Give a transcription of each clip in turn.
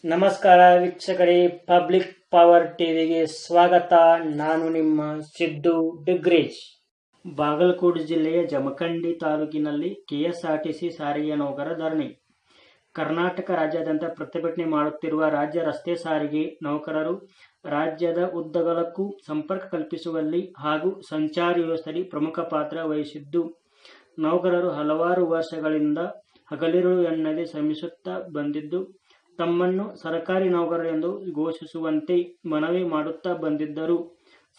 ನಮಸ್ಕಾರ ವೀಕ್ಷಕರೇ, public power ಟಿವಿಗೆ ಸ್ವಾಗತ. ನಾನು ನಿಮ್ಮ ಸಿದ್ದು ಡಿಗ್ರೇಜ್. ಬಾಗಲಕೋಟೆ ಜಿಲ್ಲೆಯ ಜಮಖಂಡಿ ತಾಲೂಕಿನಲ್ಲಿ ಕೆಎಸ್ಆರ್ಟಿಸಿ ಸಾರಿಗೆ ನೌಕರರ ಧರಣಿ. ಕರ್ನಾಟಕ ರಾಜ್ಯಾದ್ಯಂತ ಪ್ರತಿಭಟನೆ ಮಾಡುತ್ತಿರುವ ರಾಜ್ಯ ರಸ್ತೆ ಸಾರಿಗೆ ನೌಕರರು ರಾಜ್ಯದ ಉದ್ದಗಲಕ್ಕೂ ಸಂಪರ್ಕ ಕಲ್ಪಿಸುವಲ್ಲಿ ಹಾಗೂ ಸಂಚಾರಿ ವ್ಯವಸ್ಥೆಯಲ್ಲಿ ಪ್ರಮುಖ ಪಾತ್ರ ವಹಿಸಿದ್ದು, ನೌಕರರು ಹಲವಾರು ವರ್ಷಗಳಿಂದ ಹಗಲಿರುಳು ಎನ್ನದೆ ಶ್ರಮಿಸುತ್ತಾ ಬಂದಿದ್ದು, ತಮ್ಮನ್ನು ಸರ್ಕಾರಿ ನೌಕರರು ಎಂದು ಘೋಷಿಸುವಂತೆ ಮನವಿ ಮಾಡುತ್ತಾ ಬಂದಿದ್ದರೂ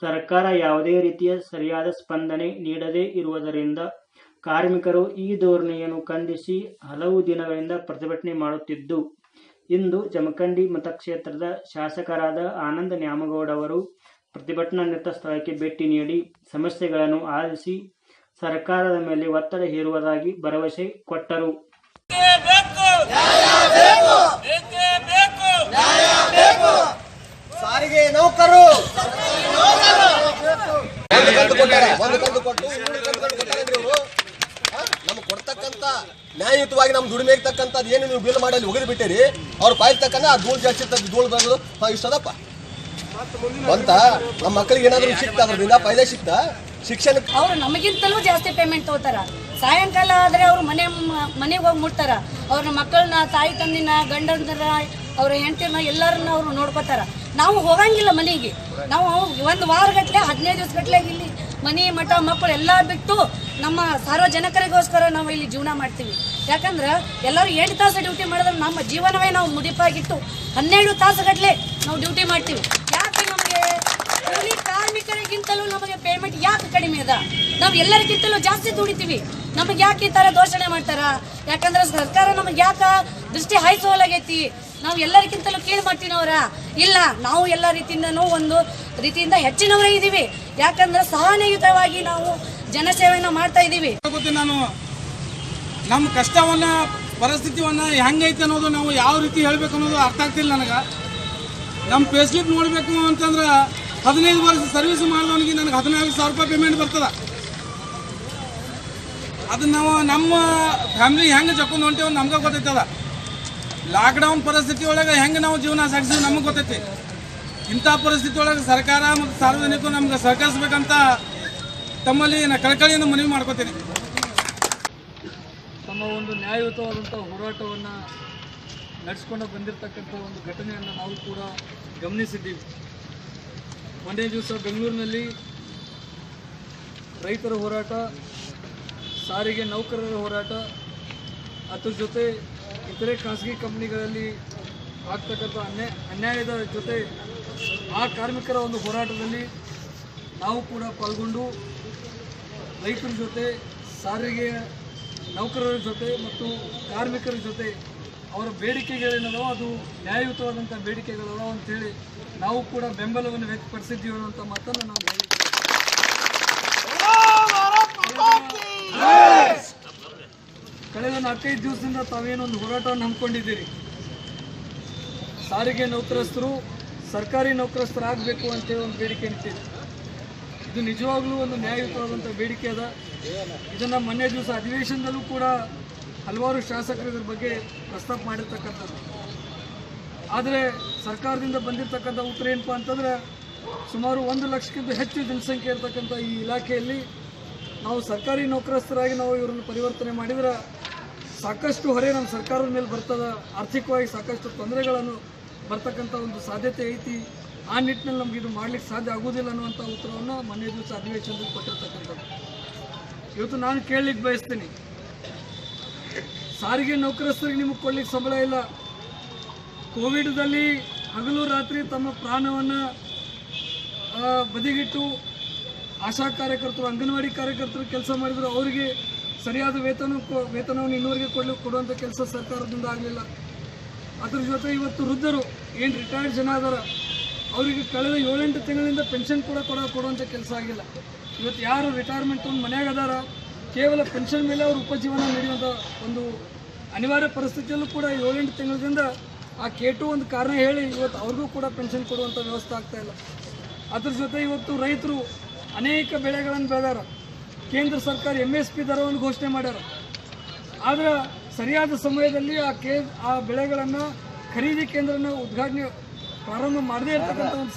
ಸರ್ಕಾರ ಯಾವುದೇ ರೀತಿಯ ಸರಿಯಾದ ಸ್ಪಂದನೆ ನೀಡದೇ ಇರುವುದರಿಂದ ಕಾರ್ಮಿಕರು ಈ ಧೋರಣೆಯನ್ನು ಖಂಡಿಸಿ ಹಲವು ದಿನಗಳಿಂದ ಪ್ರತಿಭಟನೆ ಮಾಡುತ್ತಿದ್ದು, ಇಂದು ಜಮಖಂಡಿ ಮತಕ್ಷೇತ್ರದ ಶಾಸಕರಾದ ಆನಂದ ನ್ಯಾಮಗೌಡ ಅವರು ಪ್ರತಿಭಟನಾ ನಿರತ ಸ್ಥಳಕ್ಕೆ ಭೇಟಿ ನೀಡಿ ಸಮಸ್ಯೆಗಳನ್ನು ಆಲಿಸಿ ಸರ್ಕಾರದ ಮೇಲೆ ಒತ್ತಡ ಹೇರುವುದಾಗಿ ಭರವಸೆ ಕೊಟ್ಟರು. ಸಾರಿಗೆ ನೌಕರರು ನಮ್ಗೆ ಕೊಡ್ತಕ್ಕಂತ ನ್ಯಾಯಯುತವಾಗಿ ನಮ್ ದುಡಿಮೆ ಇರ್ತಕ್ಕಂಥ ಏನು ನೀವು ಬಿಲ್ ಮಾಡಿ ಒಗೆದು ಬಿಟ್ಟಿರಿ, ಅವ್ರು ಪಾಯಿಲ್ ತಕ್ಕಂತ ಆ ಧೂಳು ಜಾಸ್ತಿ ಇರ್ತದೆ, ಧೂಳು ಬರೋದು ಇಷ್ಟದಪ್ಪ ಅಂತ ನಮ್ಮ ಮಕ್ಕಳಿಗೆ ಏನಾದ್ರು ಸಿಕ್ತಾ, ಅದ್ರಿಂದ ಫೈದೆ ಸಿಕ್ತಾ? ಶಿಕ್ಷಣ ಅವ್ರು ನಮಗಿಂತಲೂ ಜಾಸ್ತಿ ಪೇಮೆಂಟ್ ತಗೋತಾರ. ಸಾಯಂಕಾಲ ಆದ್ರೆ ಅವ್ರು ಮನೆಗೆ ಹೋಗಿ ಮುಟ್ತಾರ. ಅವ್ರ ಮಕ್ಕಳನ್ನ, ತಾಯಿ ತಂದಿನ, ಗಂಡಂದ್ರ, ಅವ್ರ ಹೆಂಡತಿನ ಎಲ್ಲರನ್ನ ಅವ್ರು ನೋಡ್ಕೋತಾರ. ನಾವು ಹೋಗಂಗಿಲ್ಲ ಮನೆಗೆ. ನಾವು ಒಂದು ವಾರಗಟ್ಲೆ 15 ದಿವಸಗಟ್ಲೆ ಇಲ್ಲಿ ಮನೆ ಮಠ ಮಕ್ಕಳು ಎಲ್ಲ ಬಿಟ್ಟು ನಮ್ಮ ಸಾರ್ವಜನಿಕರಿಗೋಸ್ಕರ ನಾವು ಇಲ್ಲಿ ಜೀವನ ಮಾಡ್ತೀವಿ. ಯಾಕಂದ್ರೆ ಎಲ್ಲರೂ 8 ತಾಸು ಡ್ಯೂಟಿ ಮಾಡಿದ್ರೆ ನಮ್ಮ ಜೀವನವೇ ನಾವು ಮುಡಿಪಾಗಿಟ್ಟು 12 ತಾಸುಗಟ್ಲೆ ನಾವು ಡ್ಯೂಟಿ ಮಾಡ್ತೀವಿ. ಯಾಕೆ ನಮಗೆ ಕೂಲಿ ಕಾರ್ಮಿಕರಿಗಿಂತಲೂ ನಮಗೆ ಪೇಮೆಂಟ್ ಯಾಕೆ ಕಡಿಮೆ ಅದ? ನಾವು ಎಲ್ಲರಿಗಿಂತಲೂ ಜಾಸ್ತಿ ದುಡಿತೀವಿ. ನಮಗೆ ಯಾಕೆ ಈ ತರ ದೋಷಣೆ ಮಾಡ್ತಾರ? ಯಾಕಂದ್ರೆ ಸರ್ಕಾರ ನಮಗೆ ಯಾಕೆ ದೃಷ್ಟಿ ಹಾಯಿಸೋಲಾಗೈತಿ? ನಾವು ಎಲ್ಲರಿಗಿಂತಲೂ ಕೀಳು ಮಾಡ್ತೀನವ್ರ? ಇಲ್ಲ, ನಾವು ಎಲ್ಲ ರೀತಿಯಿಂದನೂ ಒಂದು ರೀತಿಯಿಂದ ಹೆಚ್ಚಿನವರೇ ಇದ್ದೀವಿ. ಯಾಕಂದ್ರೆ ಸಹನಯುತವಾಗಿ ನಾವು ಜನಸೇವೆಯನ್ನು ಮಾಡ್ತಾ ಇದ್ದೀವಿ. ನಾನು ನಮ್ಮ ಕಷ್ಟವನ್ನ, ಪರಿಸ್ಥಿತಿವನ್ನ ಹೆಂಗೈತೆ ಅನ್ನೋದು ನಾವು ಯಾವ ರೀತಿ ಹೇಳ್ಬೇಕು ಅನ್ನೋದು ಅರ್ಥ ಆಗ್ತಿಲ್ಲ ನನಗೆ. ನಮ್ಮ ಪೇ ಸ್ಲಿಪ್ ನೋಡಬೇಕು ಅಂತಂದ್ರೆ 15 ವರ್ಷ ಸರ್ವಿಸ್ ಮಾಡಿದವನಿಗೆ ನನಗೆ 14,000 ರೂಪಾಯಿ ಪೇಮೆಂಟ್ ಬರ್ತದೆ. ಅದು ನಾವು ನಮ್ಮ ಫ್ಯಾಮಿಲಿ ಹೆಂಗೆ ಜಕ್ಕೊಂಡು ಹೊಂಟೇವೆ ನಮ್ಗೆ ಗೊತ್ತೈತದ. ಲಾಕ್ಡೌನ್ ಪರಿಸ್ಥಿತಿ ಒಳಗೆ ಹೆಂಗೆ ನಾವು ಜೀವನ ಸಾಗಿಸಿ ನಮಗೆ ಗೊತ್ತೈತಿ. ಇಂಥ ಪರಿಸ್ಥಿತಿ ಒಳಗೆ ಸರ್ಕಾರ ಮತ್ತು ಸಾರ್ವಜನಿಕರು ನಮ್ಗೆ ಸಹಕರಿಸ್ಬೇಕಂತ ತಮ್ಮಲ್ಲಿ ನಾನು ಕಳಕಳಿಯನ್ನು ಮನವಿ ಮಾಡ್ಕೋತೀನಿ. ತಮ್ಮ ಒಂದು ನ್ಯಾಯಯುತವಾದಂಥ ಹೋರಾಟವನ್ನು ನಡೆಸ್ಕೊಂಡು ಬಂದಿರತಕ್ಕಂಥ ಒಂದು ಘಟನೆಯನ್ನು ನಾವು ಕೂಡ ಗಮನಿಸಿದ್ದೀವಿ. ಮೊನ್ನೆ ದಿವಸ ಬೆಂಗಳೂರಿನಲ್ಲಿ ರೈತರ ಹೋರಾಟ, ಸಾರಿಗೆ ನೌಕರರ ಹೋರಾಟ, ಅದ್ರ ಜೊತೆ ಇತರೆ ಖಾಸಗಿ ಕಂಪ್ನಿಗಳಲ್ಲಿ ಆಗ್ತಕ್ಕಂಥ ಅನ್ಯಾಯದ ಜೊತೆ ಆ ಕಾರ್ಮಿಕರ ಒಂದು ಹೋರಾಟದಲ್ಲಿ ನಾವು ಕೂಡ ಪಾಲ್ಗೊಂಡು ರೈತರ ಜೊತೆ, ಸಾರಿಗೆ ನೌಕರರ ಜೊತೆ ಮತ್ತು ಕಾರ್ಮಿಕರ ಜೊತೆ ಅವರ ಬೇಡಿಕೆಗಳೇನದೋ ಅದು ನ್ಯಾಯಯುತವಾದಂಥ ಬೇಡಿಕೆಗಳವ ಅಂಥೇಳಿ ನಾವು ಕೂಡ ಬೆಂಬಲವನ್ನು ವ್ಯಕ್ತಪಡಿಸಿದ್ದೀವಿ ಅನ್ನೋಂಥ ಮಾತನ್ನು ನಾವು ಹೇಳಿದ್ದೀವಿ. ಕಳೆದ 4-5 ದಿವಸದಿಂದ ತಾವೇನೊಂದು ಹೋರಾಟವನ್ನು ಹಮ್ಮಿಕೊಂಡಿದ್ದೀರಿ. ಸಾರಿಗೆ ನೌಕರಸ್ಥರು ಸರ್ಕಾರಿ ನೌಕರಸ್ಥರಾಗಬೇಕು ಅಂತೇಳಿ ಒಂದು ಬೇಡಿಕೆ ನಿಂತಿದೆ. ಇದು ನಿಜವಾಗ್ಲೂ ಒಂದು ನ್ಯಾಯಯುತವಾದಂಥ ಬೇಡಿಕೆ ಅದ. ಇದನ್ನು ಮೊನ್ನೆ ದಿವಸ ಅಧಿವೇಶನದಲ್ಲೂ ಕೂಡ ಹಲವಾರು ಶಾಸಕರು ಇದ್ರ ಬಗ್ಗೆ ಪ್ರಸ್ತಾಪ ಮಾಡಿರ್ತಕ್ಕಂಥದ್ದು. ಆದರೆ ಸರ್ಕಾರದಿಂದ ಬಂದಿರತಕ್ಕಂಥ ಉತ್ತರ ಏನಪ್ಪ ಅಂತಂದರೆ, ಸುಮಾರು 1 ಲಕ್ಷಕ್ಕಿಂತ ಹೆಚ್ಚು ಜನಸಂಖ್ಯೆ ಇರತಕ್ಕಂಥ ಈ ಇಲಾಖೆಯಲ್ಲಿ ನಾವು ಸರ್ಕಾರಿ ನೌಕರಸ್ಥರಾಗಿ ನಾವು ಇವರನ್ನು ಪರಿವರ್ತನೆ ಮಾಡಿದರೆ ಸಾಕಷ್ಟು ಹೊರೆ ನಮ್ಮ ಸರ್ಕಾರದ ಮೇಲೆ ಬರ್ತದೆ. ಆರ್ಥಿಕವಾಗಿ ಸಾಕಷ್ಟು ತೊಂದರೆಗಳನ್ನು ಬರ್ತಕ್ಕಂಥ ಒಂದು ಸಾಧ್ಯತೆ ಐತಿ. ಆ ನಿಟ್ಟಿನಲ್ಲಿ ನಮ್ಗೆ ಇದು ಮಾಡ್ಲಿಕ್ಕೆ ಸಾಧ್ಯ ಆಗೋದಿಲ್ಲ ಅನ್ನುವಂಥ ಉತ್ತರವನ್ನು ಮೊನ್ನೆ ದಿವಸ ಅಧಿವೇಶನದಲ್ಲಿ ಕೊಟ್ಟಿರ್ತಕ್ಕಂಥದ್ದು. ಇವತ್ತು ನಾನು ಕೇಳಲಿಕ್ಕೆ ಬಯಸ್ತೀನಿ, ಸಾರಿಗೆ ನೌಕರಸ್ಥರಿಗೆ ನಿಮಗೆ ಕೊಡ್ಲಿಕ್ಕೆ ಸಂಬಳ ಇಲ್ಲ. ಕೋವಿಡ್ದಲ್ಲಿ ಹಗಲು ರಾತ್ರಿ ತಮ್ಮ ಪ್ರಾಣವನ್ನು ಬದಿಗಿಟ್ಟು ಆಶಾ ಕಾರ್ಯಕರ್ತರು, ಅಂಗನವಾಡಿ ಕಾರ್ಯಕರ್ತರು ಕೆಲಸ ಮಾಡಿದ್ರು. ಅವರಿಗೆ ಸರಿಯಾದ ವೇತನವನ್ನು ಇನ್ನೂವರೆಗೆ ಕೊಡುವಂಥ ಕೆಲಸ ಸರ್ಕಾರದಿಂದ ಆಗಲಿಲ್ಲ. ಅದ್ರ ಜೊತೆ ಇವತ್ತು ವೃದ್ಧರು ಏನು ರಿಟೈರ್ಡ್ ಜನ ಅದಾರ, ಅವರಿಗೆ ಕಳೆದ 7-8 ತಿಂಗಳಿಂದ ಪೆನ್ಷನ್ ಕೂಡ ಕೊಡುವಂಥ ಕೆಲಸ ಆಗಿಲ್ಲ. ಇವತ್ತು ಯಾರು ರಿಟೈರ್ಮೆಂಟ್ ಒಂದು ಮನೆಯಾಗ ಅದಾರ, ಕೇವಲ ಪೆನ್ಷನ್ ಮೇಲೆ ಅವರು ಉಪಜೀವನ ನೀಡುವಂಥ ಒಂದು ಅನಿವಾರ್ಯ ಪರಿಸ್ಥಿತಿಯಲ್ಲೂ ಕೂಡ 7-8 ತಿಂಗಳಿಂದ ಆ ಕೇಟು ಒಂದು ಕಾರಣ ಹೇಳಿ ಇವತ್ತು ಅವ್ರಿಗೂ ಕೂಡ ಪೆನ್ಷನ್ ಕೊಡುವಂಥ ವ್ಯವಸ್ಥೆ ಆಗ್ತಾಯಿಲ್ಲ. ಅದ್ರ ಜೊತೆ ಇವತ್ತು ರೈತರು ಅನೇಕ ಬೆಳೆಗಳನ್ನು ಬೆಳೆದಾರ. ಕೇಂದ್ರ ಸರ್ಕಾರ MSP ದರವನ್ನು ಘೋಷಣೆ ಮಾಡ್ಯಾರ. ಆದರೆ ಸರಿಯಾದ ಸಮಯದಲ್ಲಿ ಆ ಬೆಳೆಗಳನ್ನು ಖರೀದಿ ಕೇಂದ್ರನ ಉದ್ಘಾಟನೆ ಪ್ರಾರಂಭ ಮಾಡದೇ ಇರತಕ್ಕಂಥ ಒಂದು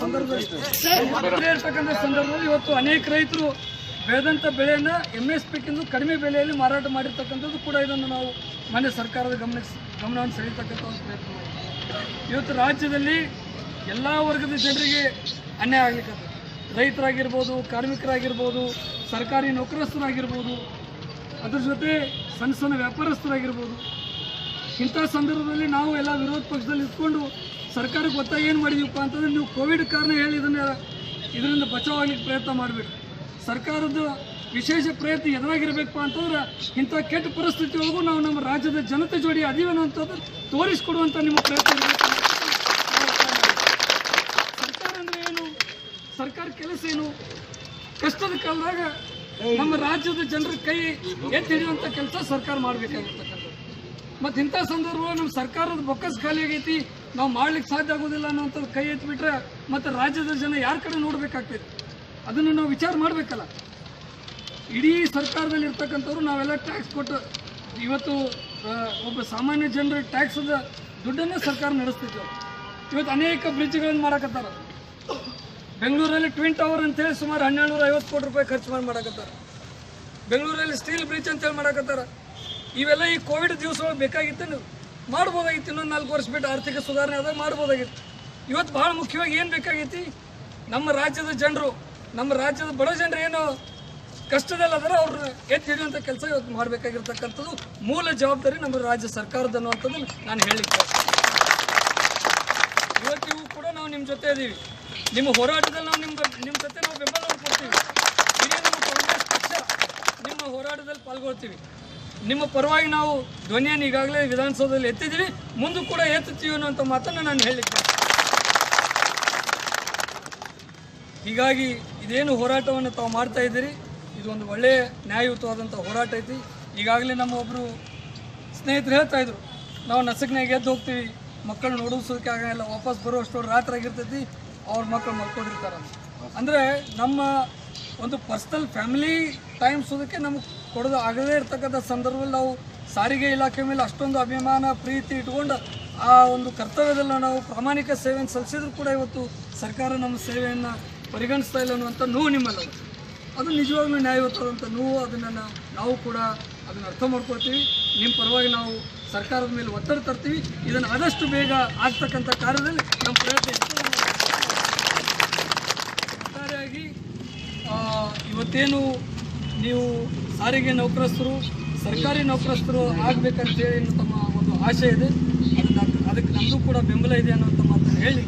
ಸಂದರ್ಭದಲ್ಲಿ ಇವತ್ತು ಅನೇಕ ರೈತರು ಬೆಳೆದಂಥ ಬೆಳೆಯನ್ನು MSPಕ್ಕಿಂತ ಕಡಿಮೆ ಬೆಲೆಯಲ್ಲಿ ಮಾರಾಟ ಮಾಡಿರ್ತಕ್ಕಂಥದ್ದು ಕೂಡ ಇದನ್ನು ನಾವು ಮಾನ್ಯ ಸರ್ಕಾರದ ಗಮನವನ್ನು ಸೆಳೀತಕ್ಕಂಥ ಒಂದು ಪ್ರಯತ್ನ ಮಾಡಿದ್ದೀವಿ. ಇವತ್ತು ರಾಜ್ಯದಲ್ಲಿ ಎಲ್ಲ ವರ್ಗದ ಜನರಿಗೆ ಅನ್ಯಾಯ ಆಗಲಿಕ್ಕೆ ರೈತರಾಗಿರ್ಬೋದು, ಕಾರ್ಮಿಕರಾಗಿರ್ಬೋದು, ಸರ್ಕಾರಿ ನೌಕರಸ್ಥರಾಗಿರ್ಬೋದು, ಅದ್ರ ಜೊತೆ ಸಣ್ಣ ಸಣ್ಣ ವ್ಯಾಪಾರಸ್ಥರಾಗಿರ್ಬೋದು. ಇಂಥ ಸಂದರ್ಭದಲ್ಲಿ ನಾವು ಎಲ್ಲ ವಿರೋಧ ಪಕ್ಷದಲ್ಲಿ ಇಟ್ಕೊಂಡು ಸರ್ಕಾರಕ್ಕೆ ಒತ್ತಾಯ ಏನು ಮಾಡಿದೀವಪ್ಪ ಅಂತಂದರೆ ನೀವು ಕೋವಿಡ್ ಕಾರಣ ಹೇಳಿ ಇದರಿಂದ ಬಚಾವಾಗಲಿಕ್ಕೆ ಪ್ರಯತ್ನ ಮಾಡಬೇಕು. ಸರ್ಕಾರದ ವಿಶೇಷ ಪ್ರಯತ್ನ ಎದುರಾಗಿರಬೇಕಪ್ಪ ಅಂತಂದ್ರೆ ಇಂಥ ಕೆಟ್ಟ ಪರಿಸ್ಥಿತಿಯೊಳಗೂ ನಾವು ನಮ್ಮ ರಾಜ್ಯದ ಜನತೆ ಜೋಡಿ ಅದೀವೇನೋ ಅಂತಂದ್ರೆ ತೋರಿಸ್ಕೊಡುವಂಥ ನಿಮ್ಮ ಪ್ರಯತ್ನ ಇರಬೇಕು. ಸರ್ಕಾರ ಅಂದರೆ ಏನು? ಸರ್ಕಾರ ಕೆಲಸ ಏನು? ಕಷ್ಟದ ಕಾಲದಾಗ ನಮ್ಮ ರಾಜ್ಯದ ಜನರ ಕೈ ಎತ್ತಿ ಹಿಡಿಯುವಂಥ ಕೆಲಸ ಸರ್ಕಾರ ಮಾಡಬೇಕಾಗಿರ್ತಕ್ಕಂಥದ್ದು. ಮತ್ತು ಇಂಥ ಸಂದರ್ಭದಲ್ಲಿ ನಮ್ಮ ಸರ್ಕಾರದ ಬೊಕ್ಕಸ್ ಖಾಲಿ ಆಗೈತಿ, ನಾವು ಮಾಡ್ಲಿಕ್ಕೆ ಸಾಧ್ಯ ಆಗೋದಿಲ್ಲ ಅನ್ನೋಂಥದ್ದು ಕೈ ಎತ್ತಿಬಿಟ್ರೆ ಮತ್ತು ರಾಜ್ಯದ ಜನ ಯಾರ ಕಡೆ ನೋಡಬೇಕಾಗ್ತೈತಿ? ಅದನ್ನು ನಾವು ವಿಚಾರ ಮಾಡಬೇಕಲ್ಲ. ಇಡೀ ಸರ್ಕಾರದಲ್ಲಿ ಇರ್ತಕ್ಕಂಥವ್ರು ನಾವೆಲ್ಲ ಟ್ಯಾಕ್ಸ್ ಕೊಟ್ಟು ಇವತ್ತು ಒಬ್ಬ ಸಾಮಾನ್ಯ ಜನರ ಟ್ಯಾಕ್ಸದ ದುಡ್ಡನ್ನೇ ಸರ್ಕಾರ ನಡೆಸ್ತಿದ್ದೇವೆ. ಇವತ್ತು ಅನೇಕ ಬ್ರಿಡ್ಜ್ಗಳನ್ನು ಮಾಡಕತ್ತಾರ. ಬೆಂಗಳೂರಲ್ಲಿ ಟ್ವಿನ್ ಟವರ್ ಅಂತೇಳಿ ಸುಮಾರು 1250 ಕೋಟಿ ರೂಪಾಯಿ ಖರ್ಚು ಮಾಡಕತ್ತಾರ. ಬೆಂಗಳೂರಲ್ಲಿ ಸ್ಟೀಲ್ ಬ್ರಿಡ್ಜ್ ಅಂತೇಳಿ ಮಾಡಕತ್ತಾರ. ಇವೆಲ್ಲ ಈ ಕೋವಿಡ್ ದಿವಸಗಳು ಬೇಕಾಗಿತ್ತು, ಮಾಡ್ಬೋದಾಗಿತ್ತು. ಇನ್ನೊಂದು 4 ವರ್ಷ ಬಿಟ್ಟು ಆರ್ಥಿಕ ಸುಧಾರಣೆ ಆದಾಗ ಮಾಡ್ಬೋದಾಗಿತ್ತು. ಇವತ್ತು ಭಾಳ ಮುಖ್ಯವಾಗಿ ಏನು ಬೇಕಾಗೈತಿ? ನಮ್ಮ ರಾಜ್ಯದ ಜನರು, ನಮ್ಮ ರಾಜ್ಯದ ಬಡ ಜನರು ಏನು ಕಷ್ಟದಲ್ಲದಾರ ಅವ್ರನ್ನ ಎತ್ತಿ ಹಿಡಿಯುವಂಥ ಕೆಲಸ ಇವತ್ತು ಮಾಡಬೇಕಾಗಿರ್ತಕ್ಕಂಥದ್ದು ಮೂಲ ಜವಾಬ್ದಾರಿ ನಮ್ಮ ರಾಜ್ಯ ಸರ್ಕಾರದ ಅನ್ನುವಂಥದ್ದು ನಾನು ಹೇಳಲಿಕ್ಕೆ. ಇವತ್ತಿಗೂ ಕೂಡ ನಾವು ನಿಮ್ಮ ಜೊತೆ ಇದ್ದೀವಿ. ನಿಮ್ಮ ಹೋರಾಟದಲ್ಲಿ ನಾವು ನಿಮ್ಮ ಜೊತೆ ನಾವು ಬೆಂಬಲವನ್ನು ಕೊಡ್ತೀವಿ. ಇಡೀ ನಮ್ಮ ಕಾಂಗ್ರೆಸ್ ಪಕ್ಷ ನಿಮ್ಮ ಹೋರಾಟದಲ್ಲಿ ಪಾಲ್ಗೊಳ್ತೀವಿ. ನಿಮ್ಮ ಪರವಾಗಿ ನಾವು ಧ್ವನಿಯನ್ನು ಈಗಾಗಲೇ ವಿಧಾನಸೌಧದಲ್ಲಿ ಎತ್ತಿದ್ದೀವಿ, ಮುಂದೆ ಕೂಡ ಎತ್ತುತ್ತೀವಿ ಅನ್ನುವಂಥ ಮಾತನ್ನು ನಾನು ಹೇಳಲಿಕ್ಕೆ. ಹೀಗಾಗಿ ಇದೇನು ಹೋರಾಟವನ್ನು ತಾವು ಮಾಡ್ತಾ ಇದ್ದೀರಿ, ಇದು ಒಂದು ಒಳ್ಳೆಯ ನ್ಯಾಯಯುತವಾದಂಥ ಹೋರಾಟ ಐತಿ. ಈಗಾಗಲೇ ನಮ್ಮ ಒಬ್ಬರು ಸ್ನೇಹಿತರು ಹೇಳ್ತಾ ಇದ್ರು, ನಾವು ನಸಕ್ನಾಗ ಎದ್ದು ಹೋಗ್ತೀವಿ, ಮಕ್ಕಳು ನೋಡಿಸೋದಕ್ಕೆ ಆಗಲ್ಲ, ವಾಪಸ್ ಬರುವಷ್ಟು ರಾತ್ರಿ ಆಗಿರ್ತೈತಿ, ಅವ್ರ ಮಕ್ಕಳು ಮಲ್ಕೊಂಡಿರ್ತಾರೆ. ಅಂದರೆ ನಮ್ಮ ಒಂದು ಪರ್ಸ್ನಲ್ ಫ್ಯಾಮಿಲಿ ಟೈಮ್ಸೋದಕ್ಕೆ ನಮಗೆ ಕೊಡೋದು ಆಗದೇ ಇರ್ತಕ್ಕಂಥ ಸಂದರ್ಭದಲ್ಲಿ ನಾವು ಸಾರಿಗೆ ಇಲಾಖೆ ಮೇಲೆ ಅಷ್ಟೊಂದು ಅಭಿಮಾನ ಪ್ರೀತಿ ಇಟ್ಕೊಂಡು ಆ ಒಂದು ಕರ್ತವ್ಯದಲ್ಲಿ ನಾವು ಪ್ರಾಮಾಣಿಕ ಸೇವೆಯನ್ನು ಸಲ್ಲಿಸಿದ್ರು ಕೂಡ ಇವತ್ತು ಸರ್ಕಾರ ನಮ್ಮ ಸೇವೆಯನ್ನು ಪರಿಗಣಿಸ್ತಾ ಇಲ್ಲ ಅನ್ನುವಂಥ ನೋವು ನಿಮ್ಮಲ್ಲ. ಅದು ನಿಜವಾಗ್ಲೂ ನ್ಯಾಯಯುತವಾದಂಥ ನೋವು. ಅದನ್ನು ನಾವು ಕೂಡ ಅದನ್ನು ಅರ್ಥ ಮಾಡ್ಕೊಳ್ತೀವಿ. ನಿಮ್ಮ ಪರವಾಗಿ ನಾವು ಸರ್ಕಾರದ ಮೇಲೆ ಒತ್ತಡ ತರ್ತೀವಿ. ಇದನ್ನು ಆದಷ್ಟು ಬೇಗ ಆಗ್ತಕ್ಕಂಥ ಕಾರ್ಯದಲ್ಲಿ ನಮ್ಮ ಪ್ರಯತ್ನ ಇರ್ತದೆ. ಒಟ್ಟಾರೆಯಾಗಿ ಇವತ್ತೇನು ನೀವು ಸಾರಿಗೆ ನೌಕರಸ್ಥರು, ಸರ್ಕಾರಿ ನೌಕರಸ್ಥರು ಆಗಬೇಕಂತೇಳಿ ತಮ್ಮ ಒಂದು ಆಶೆ ಇದೆ, ಅದಕ್ಕೆ ನಮ್ಮದು ಕೂಡ ಬೆಂಬಲ ಇದೆ ಅನ್ನೋಂಥ ಮಾತನ್ನು ಹೇಳಿ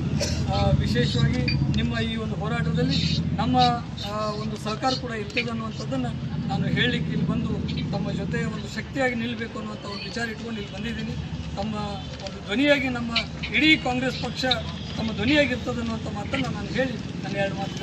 ವಿಶೇಷವಾಗಿ ನಿಮ್ಮ ಈ ಒಂದು ಹೋರಾಟದಲ್ಲಿ ನಮ್ಮ ಒಂದು ಸಹಕಾರ ಕೂಡ ಇರ್ತದೆ ಅನ್ನುವಂಥದ್ದನ್ನು ನಾನು ಹೇಳಲಿಕ್ಕೆ ಇಲ್ಲಿ ಬಂದು ತಮ್ಮ ಜೊತೆ ಒಂದು ಶಕ್ತಿಯಾಗಿ ನಿಲ್ಲಬೇಕು ಅನ್ನುವಂಥ ಒಂದು ವಿಚಾರ ಇಟ್ಕೊಂಡು ಇಲ್ಲಿ ಬಂದಿದ್ದೀನಿ. ತಮ್ಮ ಒಂದು ಧ್ವನಿಯಾಗಿ ನಮ್ಮ ಇಡೀ ಕಾಂಗ್ರೆಸ್ ಪಕ್ಷ ತಮ್ಮ ಧ್ವನಿಯಾಗಿರ್ತದೆ ಅನ್ನುವಂಥ ಮಾತನ್ನು ನಾನು ಹೇಳಿ ನನ್ನ 2 ಮಾತು